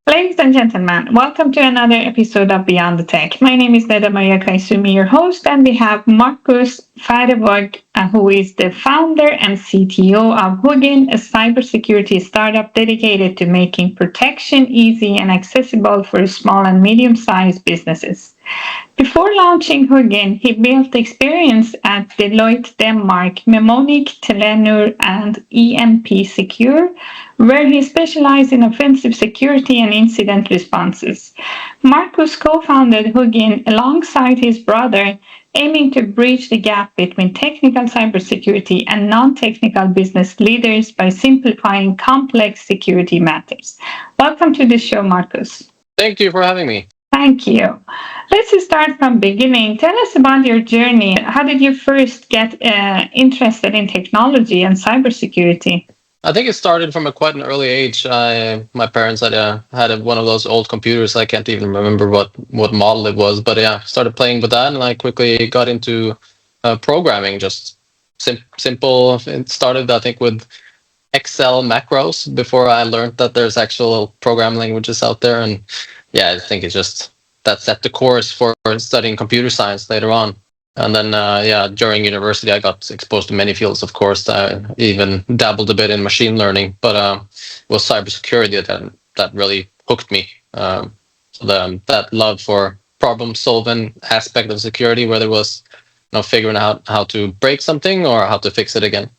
Ladies and gentlemen, welcome to another episode of Beyond the Tech. My name is Neda Maria Kaizumi, your host, and we have Markus Færevaag, who is the founder and CTO of Hugin, a cybersecurity startup dedicated to making protection easy and accessible for small and medium-sized businesses. Before launching Hugin, he built experience at Deloitte Denmark, Memonic, Telenor, and EMP Secure, where he specialized in offensive security and incident responses. Markus co-founded Hugin alongside his brother, aiming to bridge the gap between technical cybersecurity and non-technical business leaders by simplifying complex security matters. Welcome to the show, Markus. Thank you for having me. Thank you. Let's start from beginning. Tell us about your journey. How did you first get interested in technology and cybersecurity? I think it started from quite an early age. My parents had one of those old computers. I can't even remember what model it was, but yeah, started playing with that, and I quickly got into programming. Just simple. It started, I think, with Excel macros before I learned that there's actual programming languages out there, and yeah, I think that set the course for studying computer science later on. And then, during university, I got exposed to many fields, of course. I even dabbled a bit in machine learning, but it was cybersecurity that really hooked me. That love for problem-solving aspect of security, whether it was figuring out how to break something or how to fix it again.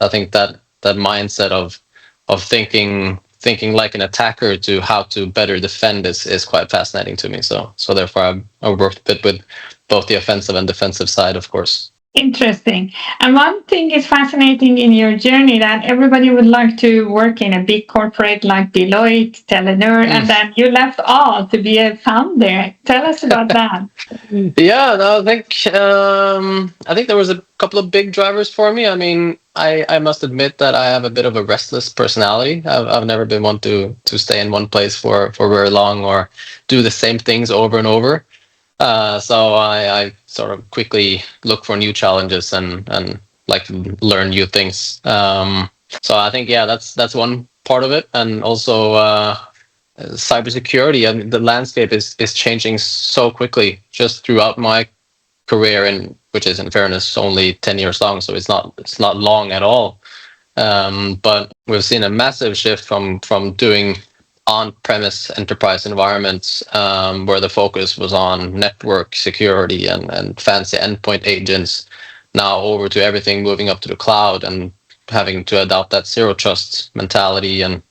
I think that mindset of thinking like an attacker to how to better defend is quite fascinating to me. So therefore I worked a bit with both the offensive and defensive side, of course. Interesting. And one thing is fascinating in your journey that everybody would like to work in a big corporate like Deloitte, Telenor, and then you left all to be a founder. Tell us about that. Yeah, no, I think there was a couple of big drivers for me. I mean, I must admit that I have a bit of a restless personality. I've never been one to stay in one place for very long or do the same things over and over. So I sort of quickly look for new challenges and like to learn new things. So I think, yeah, that's one part of it. And also cybersecurity, I mean, the landscape is changing so quickly just throughout my career, and which is in fairness only 10 years long, so it's not long at all. But we've seen a massive shift from doing on-premise enterprise environments where the focus was on network security and fancy endpoint agents, now over to everything moving up to the cloud and having to adopt that zero trust mentality and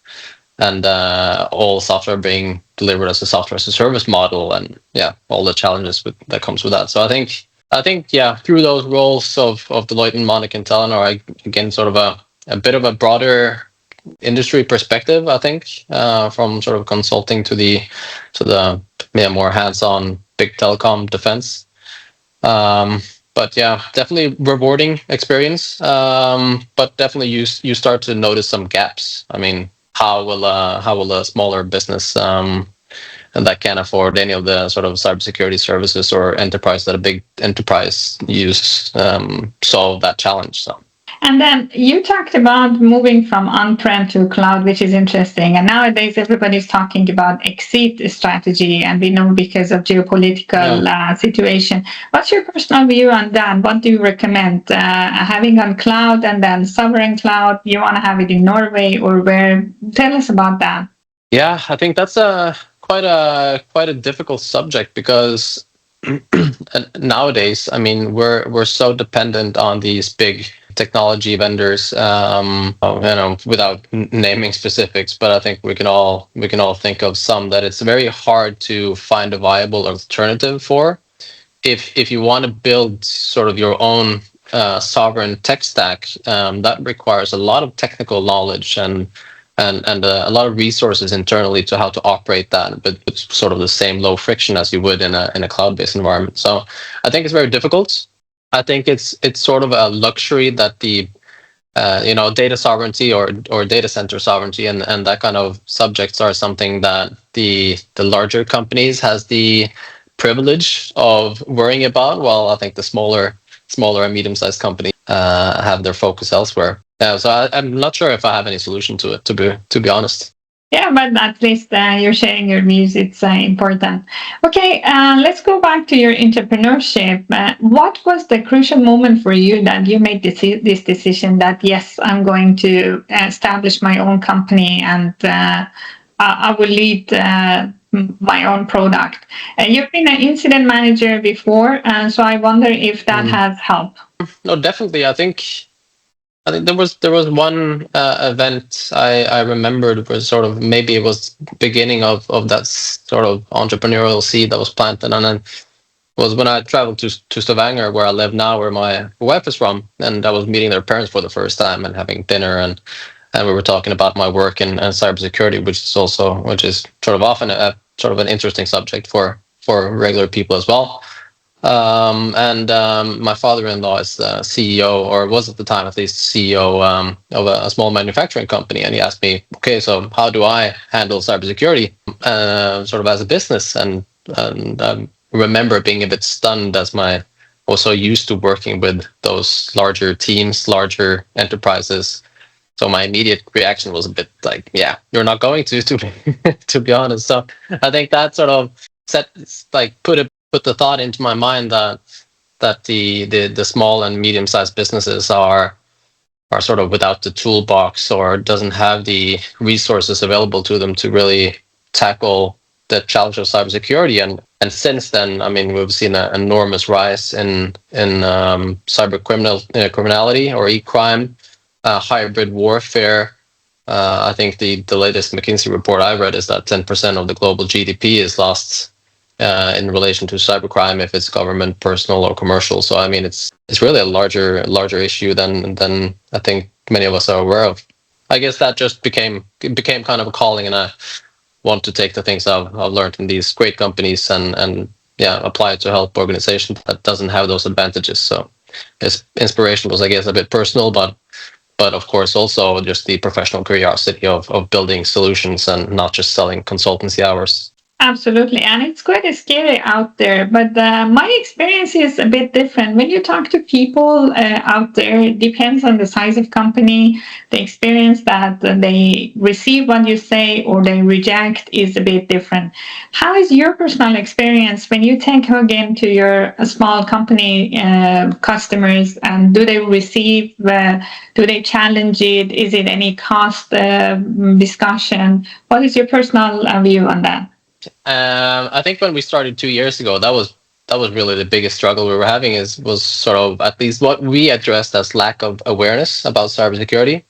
all software being delivered as a software as a service model, and yeah, all the challenges that comes with that. So I think yeah, through those roles of Deloitte and Memonic and Telenor, I again sort of a bit of a broader industry perspective, I think, from sort of consulting to the more hands-on big telecom defense. But yeah, definitely rewarding experience. But definitely you start to notice some gaps. I mean, how will a smaller business and that can't afford any of the sort of cybersecurity services or enterprise that a big enterprise uses solve that challenge? So. And then you talked about moving from on-prem to cloud, which is interesting. And nowadays, everybody's talking about exit strategy, and we know because of geopolitical situation. What's your personal view on that? What do you recommend? Having on cloud and then sovereign cloud, you want to have it in Norway or where? Tell us about that. Yeah, I think that's quite a difficult subject because nowadays, I mean, we're so dependent on these big technology vendors, without naming specifics, but I think we can all think of some that it's very hard to find a viable alternative for. If you want to build sort of your own sovereign tech stack, that requires a lot of technical knowledge and a lot of resources internally to how to operate that, but with sort of the same low friction as you would in a cloud-based environment. So I think it's very difficult. I think it's sort of a luxury that the data sovereignty or data center sovereignty and that kind of subjects are something that the larger companies has the privilege of worrying about, while I think the smaller and medium-sized companies have their focus elsewhere. So I'm not sure if I have any solution to it, to be honest. Yeah, but at least you're sharing your views. It's important. Okay, let's go back to your entrepreneurship. What was the crucial moment for you that you made this decision that, yes, I'm going to establish my own company and I will lead my own product? You've been an incident manager before, so I wonder if that has helped. No, definitely. I think there was one event I remembered was sort of, maybe it was beginning of that sort of entrepreneurial seed that was planted, and then was when I traveled to Stavanger, where I live now, where my wife is from, and I was meeting their parents for the first time and having dinner, and we were talking about my work in cybersecurity, which is sort of often a sort of an interesting subject for regular people as well. And my father-in-law is the CEO, or was at the time at least CEO, of a small manufacturing company, and he asked me, "Okay, so how do I handle cybersecurity, sort of as a business?" And remember being a bit stunned, as I was so used to working with those larger teams, larger enterprises. So my immediate reaction was a bit like, "Yeah, you're not going to to be honest." So I think that sort of put the thought into my mind that the small and medium sized businesses are sort of without the toolbox, or doesn't have the resources available to them to really tackle the challenge of cybersecurity. And since then, I mean, we've seen an enormous rise in criminality, or e-crime, hybrid warfare. I think the latest McKinsey report I read is that 10% of the global GDP is lost in relation to cybercrime, if it's government, personal, or commercial. So I mean, it's really a larger issue than I think many of us are aware of. I guess that just became kind of a calling, and I want to take the things I've learned in these great companies and apply it to help organizations that doesn't have those advantages. So this inspiration was, I guess, a bit personal, but of course also just the professional curiosity of building solutions and not just selling consultancy hours. Absolutely, and it's quite scary out there. But my experience is a bit different. When you talk to people out there, it depends on the size of company. The experience that they receive what you say or they reject is a bit different. How is your personal experience when you take Hugin to your small company customers? And do they receive? Do they challenge it? Is it any cost discussion? What is your personal view on that? I think when we started 2 years ago, that was really the biggest struggle we were having. Was sort of, at least what we addressed as, lack of awareness about cybersecurity.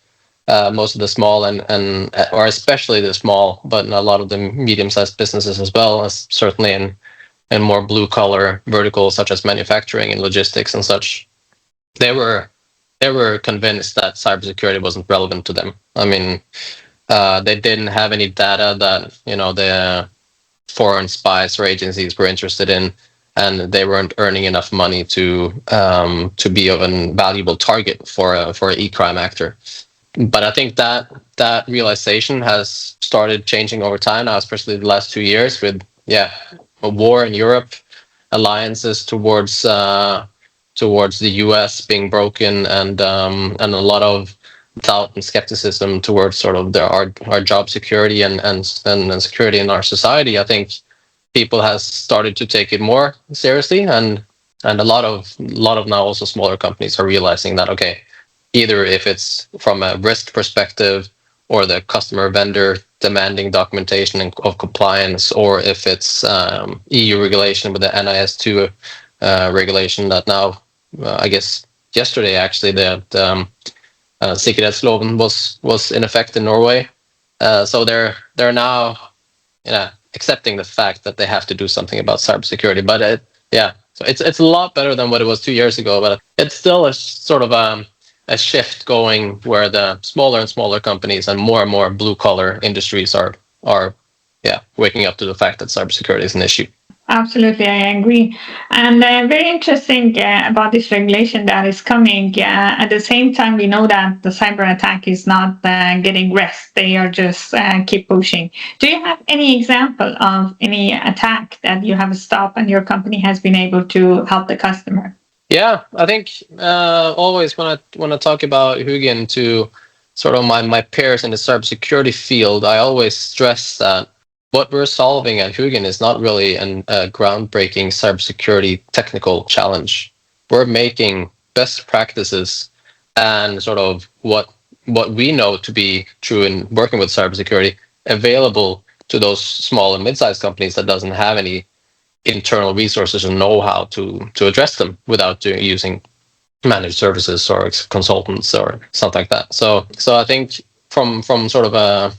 Most of the small or especially the small, but a lot of the medium-sized businesses as well, as certainly in more blue-collar verticals such as manufacturing and logistics and such, they were convinced that cybersecurity wasn't relevant to them. I mean, they didn't have any data that the foreign spies or agencies were interested in, and they weren't earning enough money to be of a valuable target for an e-crime actor. But I think that realization has started changing over time now, especially the last 2 years, with a war in Europe, alliances towards the US being broken, and a lot of doubt and skepticism towards sort of our job security and security in our society. I think people has started to take it more seriously, and a lot of now also smaller companies are realizing that, okay, either if it's from a risk perspective, or the customer vendor demanding documentation of compliance, or if it's EU regulation with the NIS2 regulation that now, I guess yesterday actually, the Sikkerhetsloven was in effect in Norway. So they're now accepting the fact that they have to do something about cybersecurity. But so it's a lot better than what it was 2 years ago. But it's still a sort of a shift going, where the smaller and smaller companies and more blue collar industries are waking up to the fact that cybersecurity is an issue. Absolutely, I agree. And very interesting about this regulation that is coming. At the same time, we know that the cyber attack is not getting rest. They are just keep pushing. Do you have any example of any attack that you have stopped and your company has been able to help the customer? Yeah, I think always when I talk about Hugin sort of my peers in the cybersecurity field, I always stress that what we're solving at Hugin is not really a groundbreaking cybersecurity technical challenge. We're making best practices and sort of what we know to be true in working with cybersecurity available to those small and mid-sized companies that doesn't have any internal resources and know-how to address them without using managed services or consultants or something like that. So I think from sort of a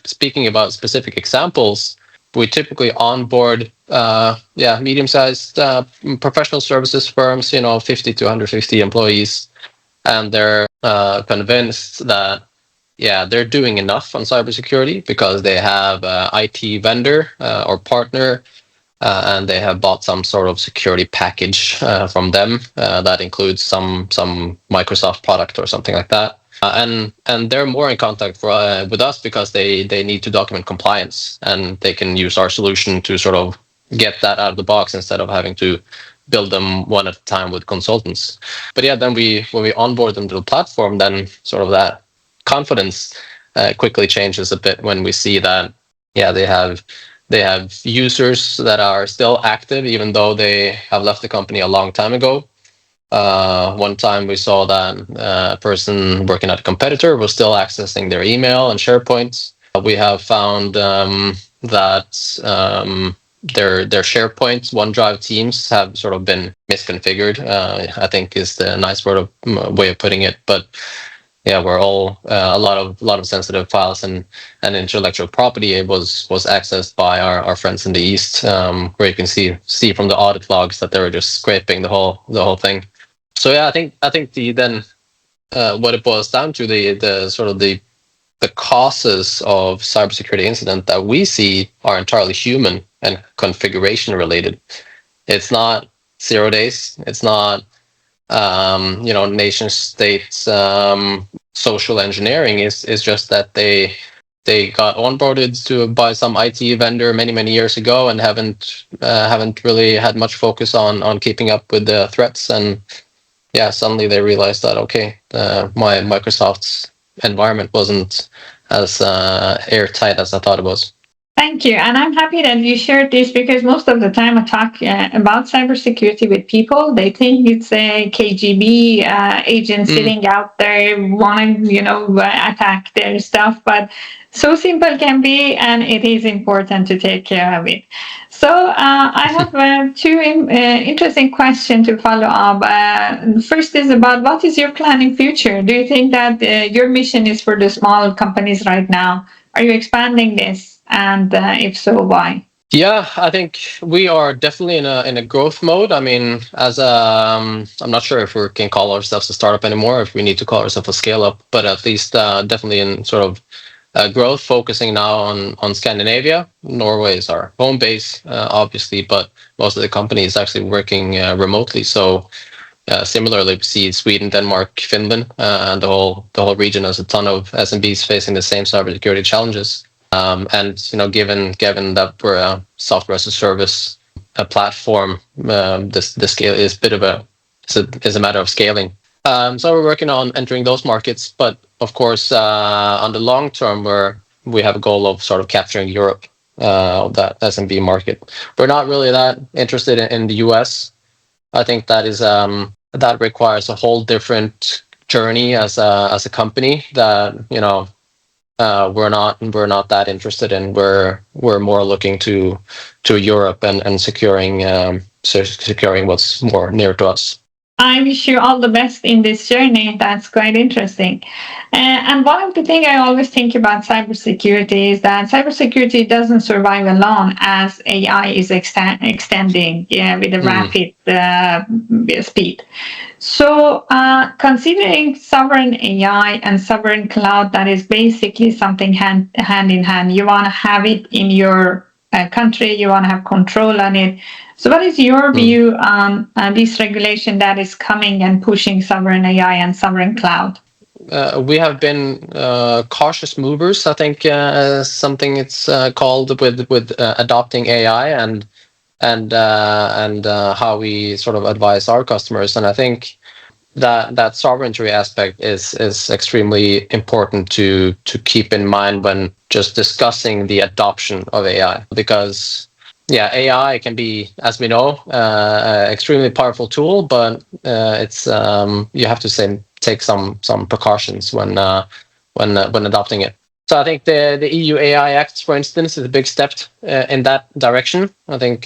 speaking about specific examples, we typically onboard medium-sized professional services firms, 50 to 150 employees, and they're convinced that they're doing enough on cybersecurity because they have an IT vendor or partner, and they have bought some sort of security package from them that includes some Microsoft product or something like that. And they're more in contact with us because they need to document compliance, and they can use our solution to sort of get that out of the box instead of having to build them one at a time with consultants. But then when we onboard them to the platform, then sort of that confidence quickly changes a bit when we see that they have users that are still active even though they have left the company a long time ago. One time we saw that a person working at a competitor was still accessing their email and SharePoint. We have found that their SharePoint OneDrive teams have sort of been misconfigured, I think is the nice way of putting it. But where all a lot of sensitive files and intellectual property was accessed by our friends in the East, where you can see from the audit logs that they were just scraping the whole thing. So I think what it boils down to, the sort of the causes of cybersecurity incident that we see are entirely human and configuration related. It's not 0 days. It's not nation states social engineering. Is just that they got onboarded by some IT vendor many years ago and haven't really had much focus on keeping up with the threats, and suddenly they realized that my Microsoft's environment wasn't as airtight as I thought it was. Thank you. And I'm happy that you shared this, because most of the time I talk about cybersecurity with people, they think it's a KGB agent sitting out there wanting, attack their stuff. But so simple can be, and it is important to take care of it. So I have two interesting questions to follow up. First is about, what is your plan in future? Do you think that your mission is for the small companies right now? Are you expanding this? And if so, why? Yeah, I think we are definitely in a growth mode. I mean, I'm not sure if we can call ourselves a startup anymore, if we need to call ourselves a scale up, but at least definitely in sort of growth, focusing now on Scandinavia. Norway is our home base, obviously, but most of the company is actually working remotely. So similarly, we see Sweden, Denmark, Finland, and the whole region has a ton of SMBs facing the same cybersecurity challenges. And given that we're a software as a service platform, the scale is a matter of scaling. So we're working on entering those markets, but of course, on the long term, we have a goal of sort of capturing Europe, that SMB market. We're not really that interested in the US. I think that requires a whole different journey as a company that we're not that interested in. We're more looking to Europe and securing what's more near to us. I wish you all the best in this journey. That's quite interesting. And one of the things I always think about cybersecurity is that cybersecurity doesn't survive alone, as AI is extending with a rapid speed. So considering sovereign AI and sovereign cloud, that is basically something hand in hand. You want to have it in your country, you want to have control on it. So what is your view on this regulation that is coming and pushing sovereign AI and sovereign cloud? We have been cautious movers, I think, something it's called, with adopting AI and how we sort of advise our customers. And I think that sovereignty aspect is extremely important to keep in mind when just discussing the adoption of AI, because AI can be, as we know, extremely powerful tool, but it's you have to take some precautions when adopting it. So I think the EU AI Act, for instance, is a big step in that direction. I think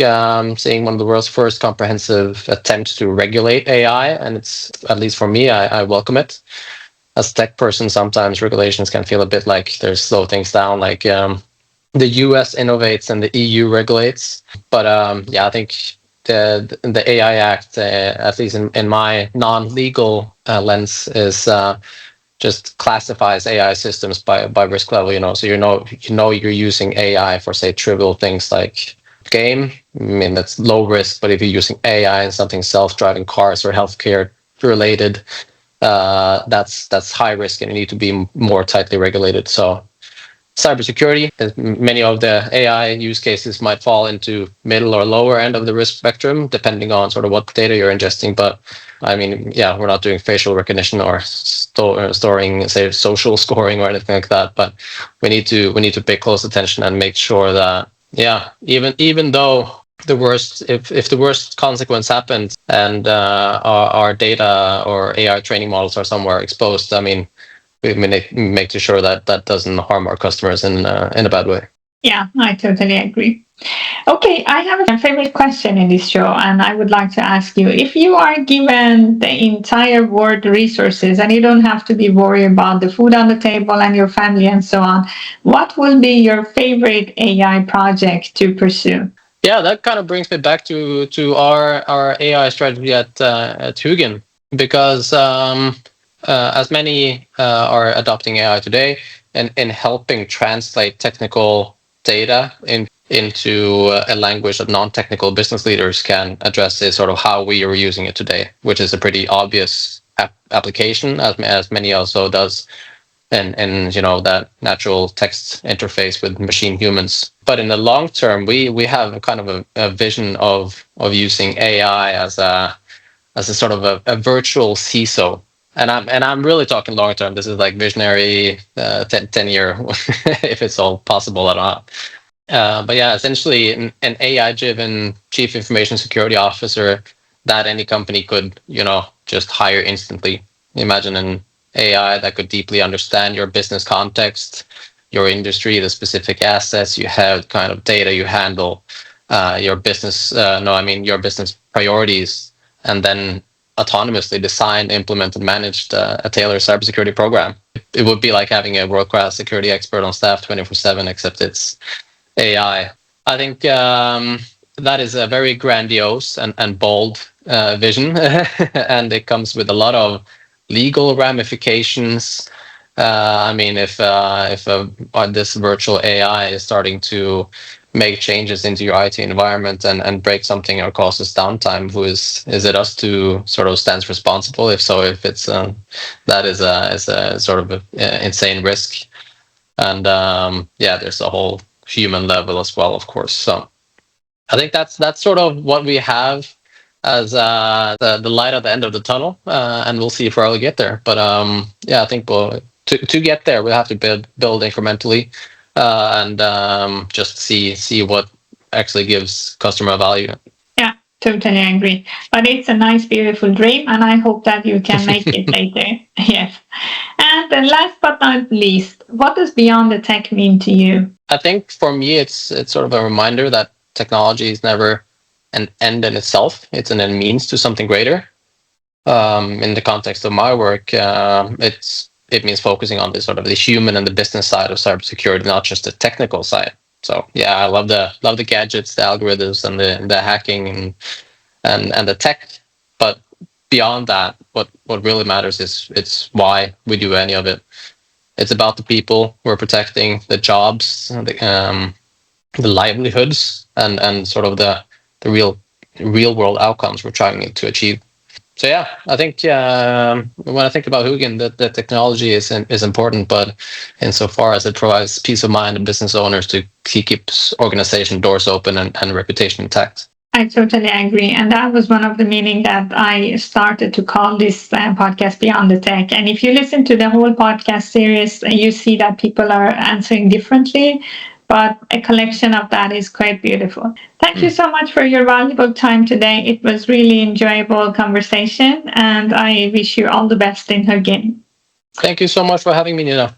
seeing one of the world's first comprehensive attempts to regulate AI, and it's, at least for me, I welcome it. As a tech person, sometimes regulations can feel a bit like they slow things down, like the US innovates and the EU regulates. But I think the AI Act, at least in my non-legal lens, is just classifies AI systems by risk level. So you're using AI for, say, trivial things like game. I mean, that's low risk, but if you're using AI in something self-driving cars or healthcare related, that's high risk, and you need to be more tightly regulated. So cybersecurity, many of the AI use cases might fall into middle or lower end of the risk spectrum, depending on sort of what data you're ingesting. But I mean, we're not doing facial recognition or storing, say, social scoring or anything like that. But we need to pay close attention and make sure that, even though if the worst consequence happens and our data or AI training models are somewhere exposed, I mean, we make sure that doesn't harm our customers in a bad way. Yeah, I totally agree. Okay, I have a favorite question in this show, and I would like to ask you, if you are given the entire world resources and you don't have to be worried about the food on the table and your family and so on, what will be your favorite AI project to pursue? Yeah, that kind of brings me back to our AI strategy at Hugin, because as many are adopting AI today, and in helping translate technical data into a language that non-technical business leaders can address, is sort of how we are using it today, which is a pretty obvious application, as many also does, and that natural text interface with machine humans. But in the long term, we have a kind of a vision of using AI as a sort of a virtual CISO. And I'm really talking long term. This is like visionary 10 year, if it's all possible or not. But essentially an AI-driven chief information security officer that any company could, just hire instantly. Imagine an AI that could deeply understand your business context, your industry, the specific assets you have, kind of data you handle, your business, your business priorities, and then autonomously design, implement, and manage a tailored cybersecurity program. It would be like having a world-class security expert on staff 24/7, except it's AI. I think that is a very grandiose and bold vision, and it comes with a lot of legal ramifications. If this virtual AI is starting to make changes into your IT environment and break something or causes downtime, is it us to sort of stands responsible? If so, if it's that is a sort of insane risk, and there's a whole human level as well, of course. So I think that's sort of what we have as the light at the end of the tunnel, and we'll see if we'll get there. But I think to get there, we'll have to build incrementally, and just see what actually gives customer value. Yeah, totally agree. But it's a nice, beautiful dream, and I hope that you can make it later. Yes. And then last but not least, what does Beyond the Tech mean to you? I think for me, it's sort of a reminder that technology is never an end in itself. It's an end means to something greater. In the context of my work, it means focusing on the sort of the human and the business side of cybersecurity, not just the technical side. So I love the gadgets, the algorithms, and the hacking and the tech. But beyond that, what really matters is it's why we do any of it. It's about the people we're protecting, the jobs, the livelihoods, and sort of the real world outcomes we're trying to achieve. So I think when I think about Hugin, the technology is important, but insofar as it provides peace of mind to business owners to keep organization doors open and reputation intact. I totally agree. And that was one of the meaning that I started to call this podcast Beyond the Tech. And if you listen to the whole podcast series, you see that people are answering differently, but a collection of that is quite beautiful. Thank you so much for your valuable time today. It was really enjoyable conversation, and I wish you all the best in Hugin. Thank you so much for having me, Neda.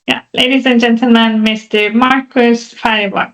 Yeah, ladies and gentlemen, Mr. Markus Færevaag.